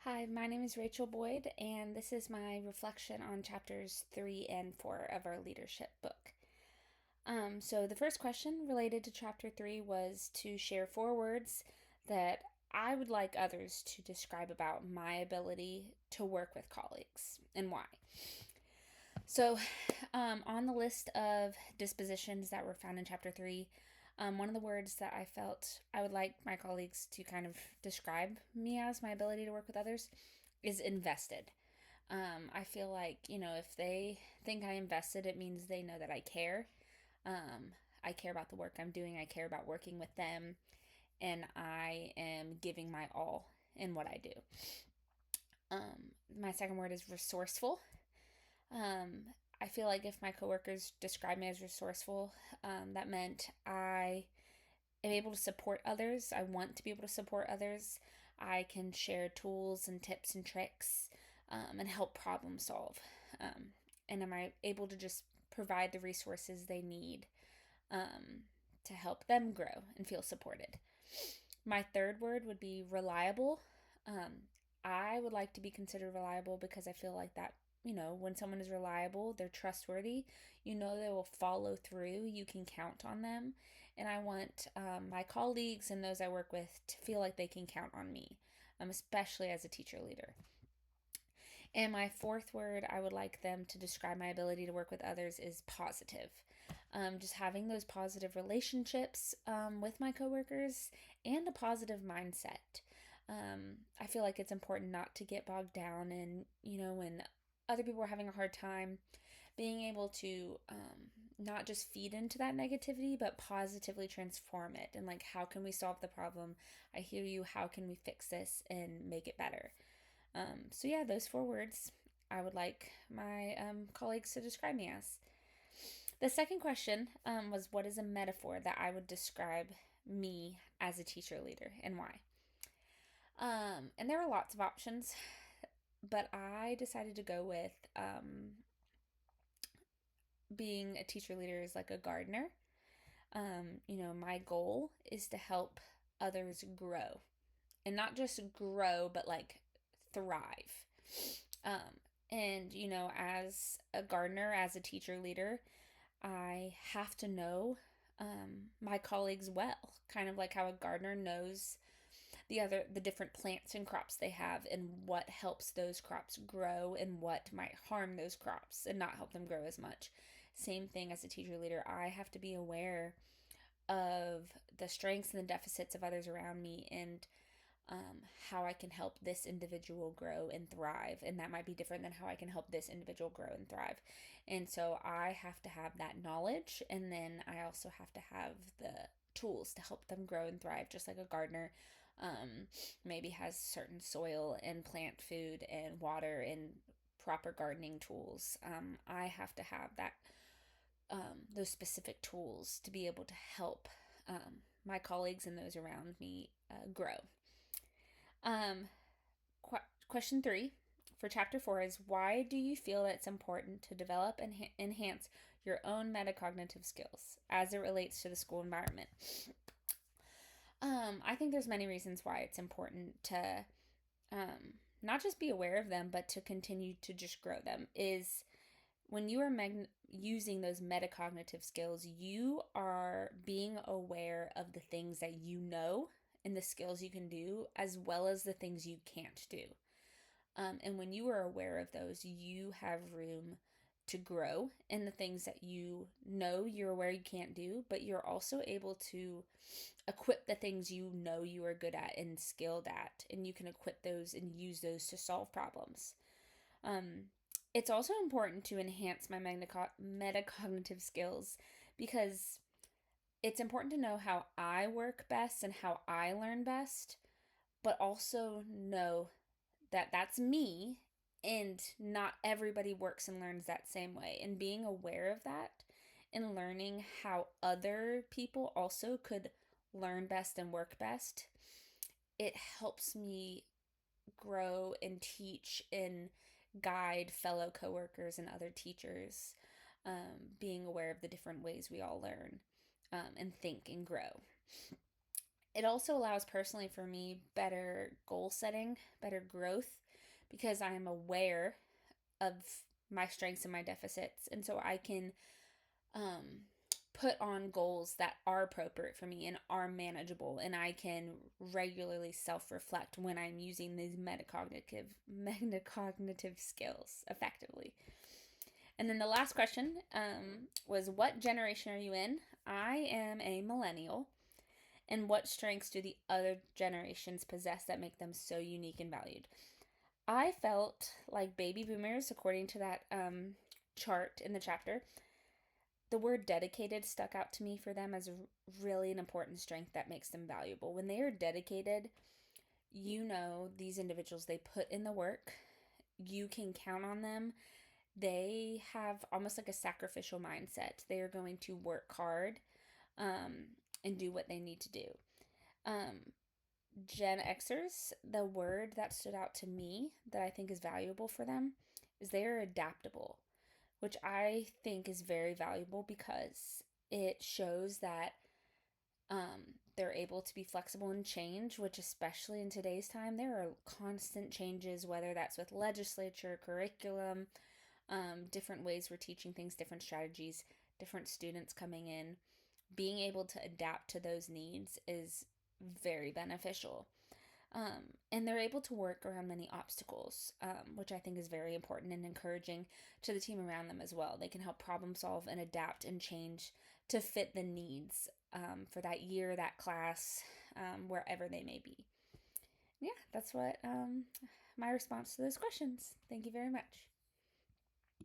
Hi, my name is Rachel Boyd, and this is my reflection on chapters 3 and 4 of our leadership book. So, the first question related to chapter 3 was to share 4 words that I would like others to describe about my ability to work with colleagues and why. So, on the list of dispositions that were found in chapter 3, one of the words that I felt I would like my colleagues to kind of describe me as, my ability to work with others, is invested. I feel like, if they think I invested, it means they know that I care. Um, I care about the work I'm doing, I care about working with them, and I am giving my all in what I do. My second word is resourceful. Um, I feel like if my coworkers describe me as resourceful, that meant I am able to support others. I want to be able to support others. I can share tools and tips and tricks and help problem solve. Um, and am I able to just provide the resources they need um, to help them grow and feel supported? My third word would be reliable. Um, I would like to be considered reliable because I feel like that, when someone is reliable, they're trustworthy. They will follow through. You can count on them. And I want my colleagues and those I work with to feel like they can count on me, especially as a teacher leader. And my fourth word I would like them to describe my ability to work with others is positive. Just having those positive relationships with my coworkers and a positive mindset. I feel like it's important not to get bogged down in, when other people are having a hard time, being able to not just feed into that negativity, but positively transform it. And like, how can we solve the problem? I hear you. How can we fix this and make it better? So, yeah, those 4 words I would like my colleagues to describe me as. The second question was, what is a metaphor that I would describe me as a teacher leader and why? And there are lots of options, but I decided to go with being a teacher leader is like a gardener. My goal is to help others grow, and not just grow, but like thrive. Um, and, as a gardener, as a teacher leader, I have to know my colleagues well, kind of like how a gardener knows the different plants and crops they have and what helps those crops grow and what might harm those crops and not help them grow as much. Same thing as a teacher leader, I have to be aware of the strengths and the deficits of others around me and how I can help this individual grow and thrive. And that might be different than how I can help this individual grow and thrive. And so I have to have that knowledge. And then I also have to have the tools to help them grow and thrive, just like a gardener um, maybe has certain soil and plant food and water and proper gardening tools. I have to have those specific tools to be able to help my colleagues and those around me grow. Um, Question 3 for chapter 4 is, why do you feel it's important to develop and enhance your own metacognitive skills as it relates to the school environment? I think there's many reasons why it's important to not just be aware of them, but to continue to just grow them. Is when you are using those metacognitive skills, you are being aware of the things that you know and the skills you can do, as well as the things you can't do. And when you are aware of those, you have room to grow in the things that you're aware you can't do, but you're also able to equip the things you are good at and skilled at, and you can equip those and use those to solve problems. Um, it's also important to enhance my metacognitive skills because it's important to know how I work best and how I learn best, but also know that that's me and not everybody works and learns that same way. And being aware of that and learning how other people also could learn best and work best, it helps me grow and teach and guide fellow coworkers and other teachers, being aware of the different ways we all learn and think and grow. It also allows personally for me better goal setting, better growth, because I am aware of my strengths and my deficits. And so I can um, put on goals that are appropriate for me and are manageable. And I can regularly self reflect when I'm using these metacognitive skills effectively. And then the last question was, what generation are you in? I am a millennial. And what strengths do the other generations possess that make them so unique and valued? I felt like baby boomers, according to that chart in the chapter, the word dedicated stuck out to me for them as really an important strength that makes them valuable. When they are dedicated, these individuals, they put in the work, you can count on them. They have almost like a sacrificial mindset. They are going to work hard and do what they need to do. Um, Gen Xers, the word that stood out to me that I think is valuable for them is they are adaptable, which I think is very valuable because it shows that they're able to be flexible and change, which, especially in today's time, there are constant changes, whether that's with legislature, curriculum, different ways we're teaching things, different strategies, different students coming in. Being able to adapt to those needs is very beneficial. And they're able to work around many obstacles, which I think is very important and encouraging to the team around them as well. They can help problem solve and adapt and change to fit the needs for that year, that class, wherever they may be. Yeah, that's what my response to those questions. Thank you very much.